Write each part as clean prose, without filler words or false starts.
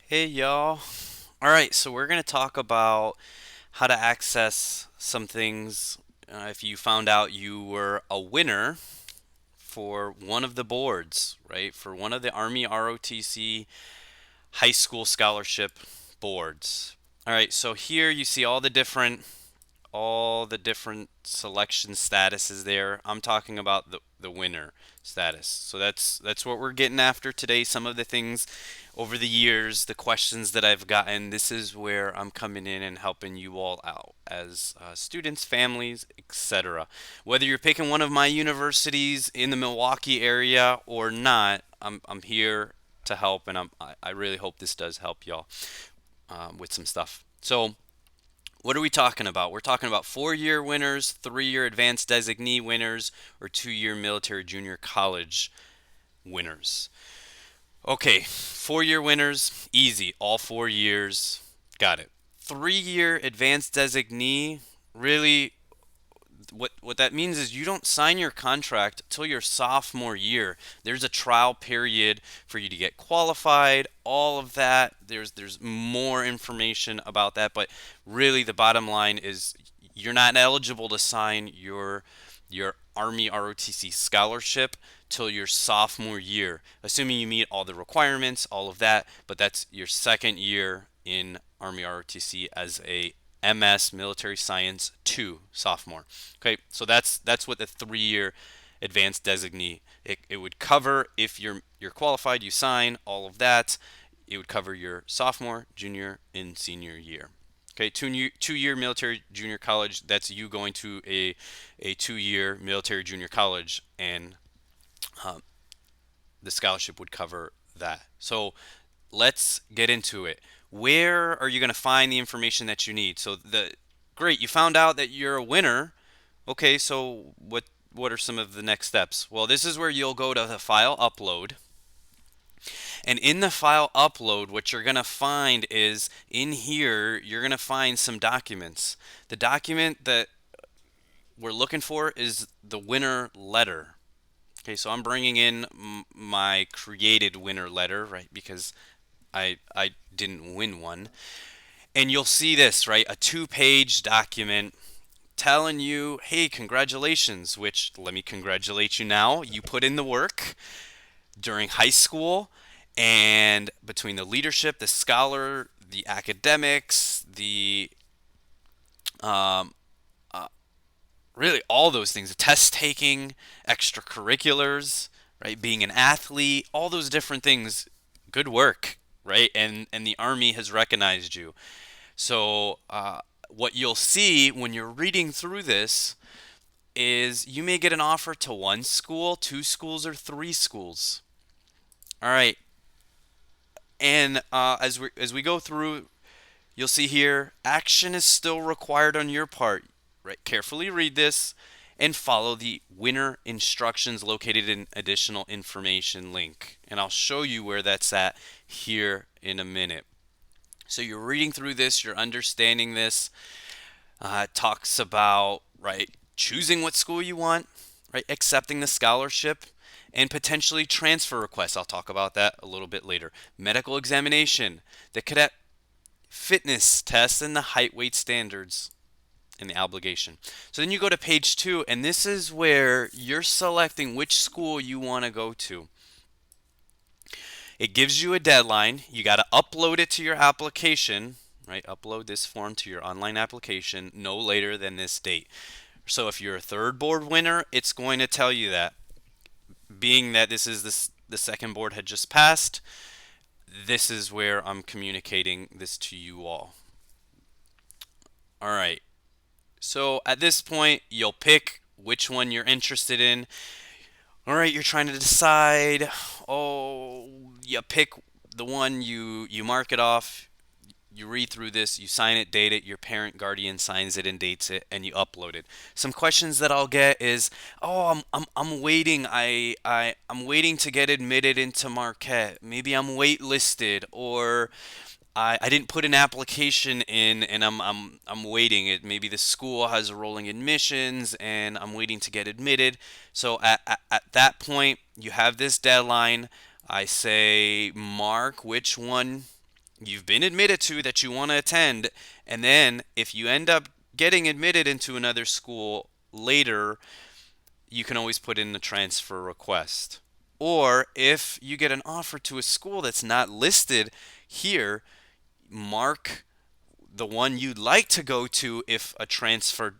Hey y'all. All right, so we're going to talk about how to access some things if you found out you were a winner for one of the boards, right? For one of the Army ROTC high school scholarship boards. All right, so here you see all the different selection statuses there. I'm talking about the winner status. So that's what we're getting after today. Some of the things over the years, the questions that I've gotten, this is where I'm coming in and helping you all out as students, families, etc. Whether you're picking one of my universities in the Milwaukee area or not, I'm here to help, and I really hope this does help y'all with some stuff. So what are we talking about? We're talking about 4-year winners, 3-year advanced designee winners, or 2-year military junior college winners. Okay, 4-year winners, easy, all 4 years, got it. 3-year advanced designee, really what that means is you don't sign your contract till your sophomore year. There's a trial period for you to get qualified, all of that. There's more information about that, but really the bottom line is you're not eligible to sign your Army ROTC scholarship till your sophomore year, assuming you meet all the requirements, all of that, but that's your second year in Army ROTC as a MS Military Science 2 sophomore. Okay, so that's what the 3-year advanced designee it would cover if you're qualified, you sign all of that. It would cover your sophomore, junior, and senior year. Okay, 2-year military junior college. That's you going to a 2-year military junior college, and um, the scholarship would cover that. So let's get into it. Where are you going to find the information that you need? So the great, you found out that you're a winner. Okay, so what are some of the next steps? Well, this is where you'll go to the file upload. And in the file upload, what you're going to find is in here, you're going to find some documents. The document that we're looking for is the winner letter. Okay, so I'm bringing in my created winner letter, right? Because I didn't win one. And you'll see this, right? A 2-page document telling you, hey, congratulations, which let me congratulate you now. You put in the work during high school, and between the leadership, the scholar, the academics, the um, uh, really all those things, the test taking, extracurriculars, right? Being an athlete, all those different things. Good work, right? And the Army has recognized you. So what you'll see when you're reading through this is you may get an offer to one school, two schools, or three schools. All right, and as we go through, you'll see here action is still required on your part. Right, carefully read this and follow the winner instructions located in additional information link, and I'll show you where that's at here in a minute. So you're reading through this, you're understanding this. It talks about right choosing what school you want, right, accepting the scholarship, and potentially transfer requests. I'll talk about that a little bit later. Medical examination, the cadet fitness test, and the height weight standards and the obligation. So then you go to page 2, and this is where you're selecting which school you want to go to. It gives you a deadline. You got to upload it to your application, right? Upload this form to your online application no later than this date. So if you're a third board winner, it's going to tell you that. Being that this is the second board had just passed, this is where I'm communicating this to you all. All right. So at this point, you'll pick which one you're interested in. All right, you're trying to decide. Oh, you pick the one, you mark it off, you read through this, you sign it, date it, your parent guardian signs it and dates it, and you upload it. Some questions that I'll get is, oh, I'm waiting. I'm waiting to get admitted into Marquette. Maybe I'm waitlisted, or I didn't put an application in, and I'm waiting. It maybe the school has rolling admissions and I'm waiting to get admitted. So at that point, you have this deadline. I say mark which one you've been admitted to that you want to attend, and then if you end up getting admitted into another school later, you can always put in the transfer request. Or if you get an offer to a school that's not listed here, mark the one you'd like to go to if a transfer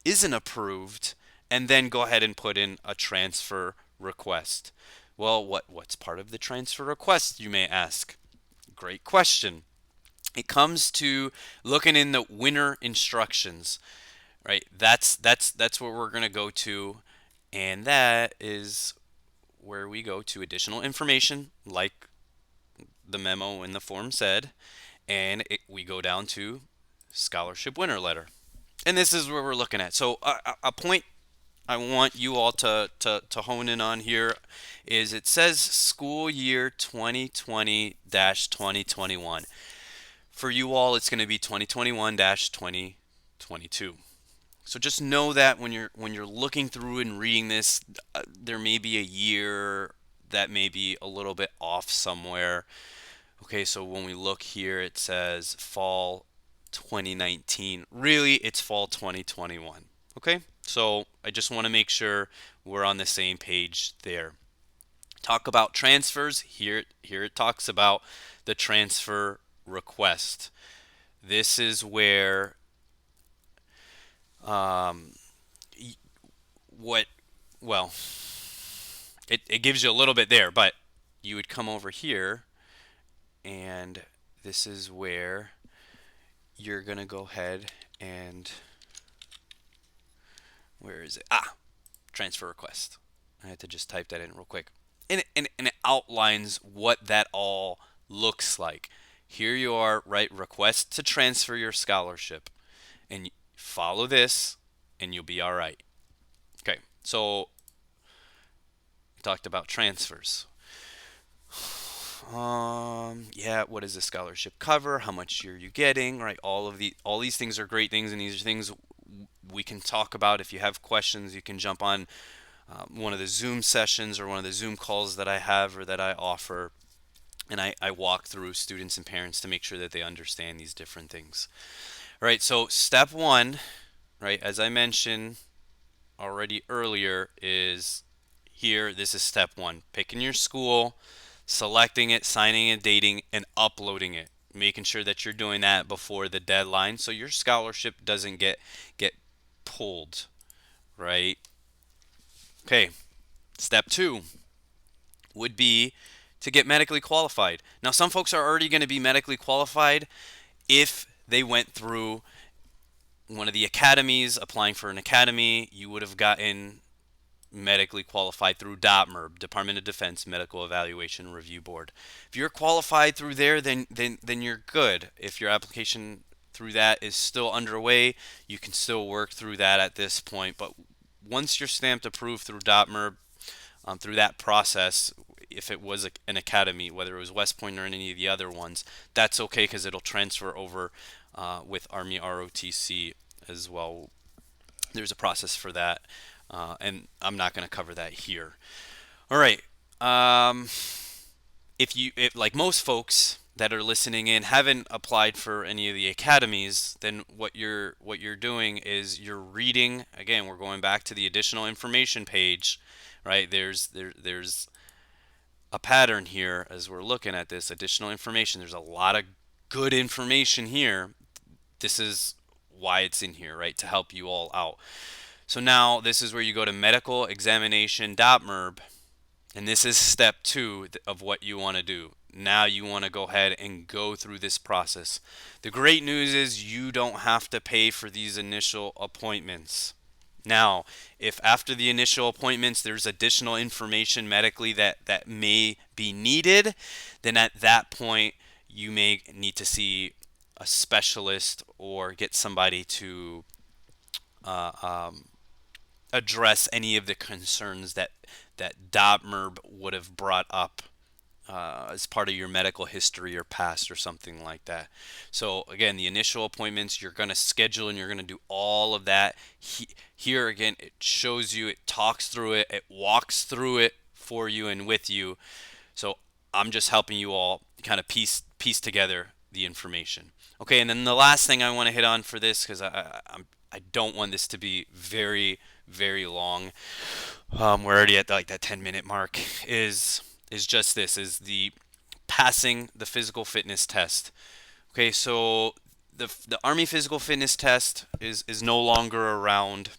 isn't approved, and then go ahead and put in a transfer request. Well, what's part of the transfer request, you may ask? Great question. It comes to looking in the winner instructions, right? That's where we're going to go to, and that is where we go to additional information, like the memo in the form said, and we go down to scholarship winner letter. And this is where we're looking at. So a point I want you all to hone in on here is it says school year 2020-2021. For you all, it's going to be 2021-2022. So just know that when you're looking through and reading this, there may be a year that may be a little bit off somewhere. Okay, so when we look here, it says fall 2019. Really, it's fall 2021. Okay, so I just want to make sure we're on the same page there. Talk about transfers. Here it talks about the transfer request. This is where um, what, well, it gives you a little bit there, but you would come over here, and this is where you're going to go ahead and, where is it? Transfer request. I had to just type that in real quick. And it outlines what that all looks like. Here you are, right? Request to transfer your scholarship. And follow this, and you'll be all right. Okay, so we talked about transfers. Yeah, what does the scholarship cover? How much are you getting? Right, all these things are great things, and these are things we can talk about. If you have questions, you can jump on one of the Zoom sessions or one of the Zoom calls that I have or that I offer, and I walk through students and parents to make sure that they understand these different things. All right, so step one, right, as I mentioned already earlier, is here. This is step one: picking your school, selecting it, signing it, dating, and uploading it. Making sure that you're doing that before the deadline so your scholarship doesn't get pulled, right? Okay, step two would be to get medically qualified. Now, some folks are already going to be medically qualified if they went through one of the academies. Applying for an academy, you would have gotten medically qualified through DOTMER, Department of Defense Medical Evaluation Review Board. If you're qualified through there, then you're good. If your application through that is still underway, you can still work through that at this point. But once you're stamped approved through DOTMER, through that process, if it was an academy, whether it was West Point or any of the other ones, that's okay because it'll transfer over with Army ROTC as well. There's a process for that, and I'm not going to cover that here. All right. If like most folks that are listening in haven't applied for any of the academies, then what you're doing is you're reading. Again, we're going back to the additional information page, right? There's a pattern here as we're looking at this additional information. There's a lot of good information here. This is why it's in here, right? To help you all out. So now this is where you go to medical examination .merb, and this is step two of what you want to do. Now you want to go ahead and go through this process. The great news is you don't have to pay for these initial appointments. Now, if after the initial appointments there's additional information medically that may be needed, then at that point you may need to see a specialist or get somebody to address any of the concerns that DOTMERB would have brought up as part of your medical history or past or something like that. So again, the initial appointments you're going to schedule and you're going to do all of that. Here again, it shows you, it talks through it, it walks through it for you and with you. So I'm just helping you all kind of piece together the information. Okay, and then the last thing I want to hit on for this, because I don't want this to be very long. We're already at like that 10-minute mark. Is just this is the passing the physical fitness test. Okay, so the Army physical fitness test is no longer around.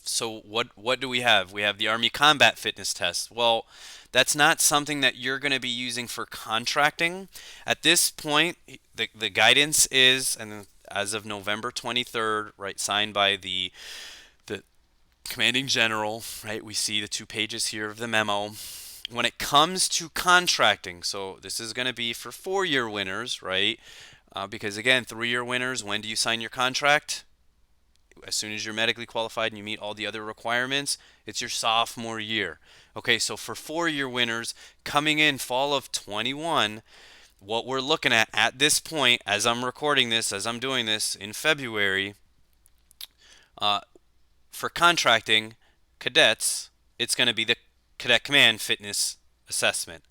So what do we have? We have the Army combat fitness test. Well, that's not something that you're going to be using for contracting. At this point, the guidance is, and as of November 23rd, right, signed by the commanding general, right? We see the 2 pages here of the memo. When it comes to contracting, so this is going to be for 4-year winners, right? Because again, 3-year winners, when do you sign your contract? As soon as you're medically qualified and you meet all the other requirements, it's your sophomore year. Okay, so for 4-year winners coming in fall of 21, what we're looking at this point, as I'm recording this, as I'm doing this in February, uh, for contracting cadets, it's going to be the Cadet Command Fitness Assessment.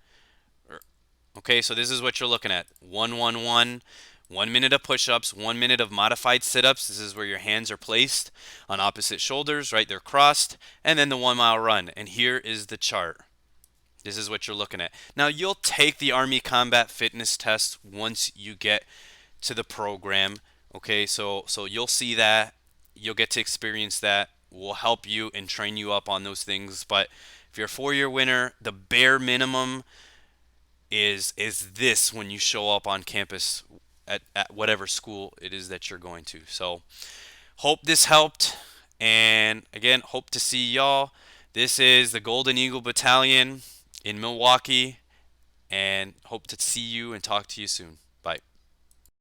Okay, so this is what you're looking at. 111, 1 minute of push-ups, 1 minute of modified sit-ups. This is where your hands are placed on opposite shoulders, right? They're crossed, and then the 1 mile run. And here is the chart. This is what you're looking at. Now you'll take the Army Combat Fitness Test once you get to the program. Okay, so you'll see that. You'll get to experience that. We'll help you and train you up on those things. But if you're a 4-year winner, the bare minimum is this when you show up on campus at whatever school it is that you're going to. So hope this helped, and again, hope to see y'all. This is the Golden Eagle Battalion in Milwaukee, and hope to see you and talk to you soon. Bye.